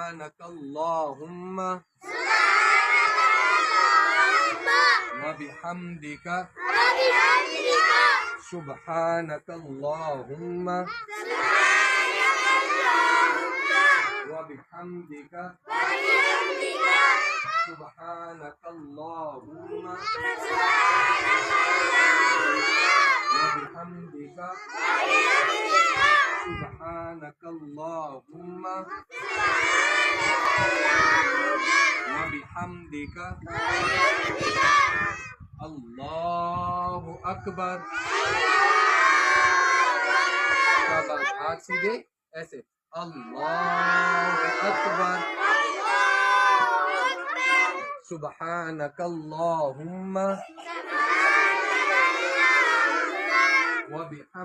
सुब्हानकल्लाहुम्मा व बिहम्दिका सुब्हानकल्लाहुम्मा व बिहम्दिका सुब्हानकल्लाहुम्मा व बिहम्दिका सुब्हानकल्लाहुम्मा व बिहम्दिका अल्लाहु अकबर। शाबाश, हाथ सीधे ऐसे, अल्लाहु अकबर। सुब्हानकल्लाहुम्मा व बिहम्दिका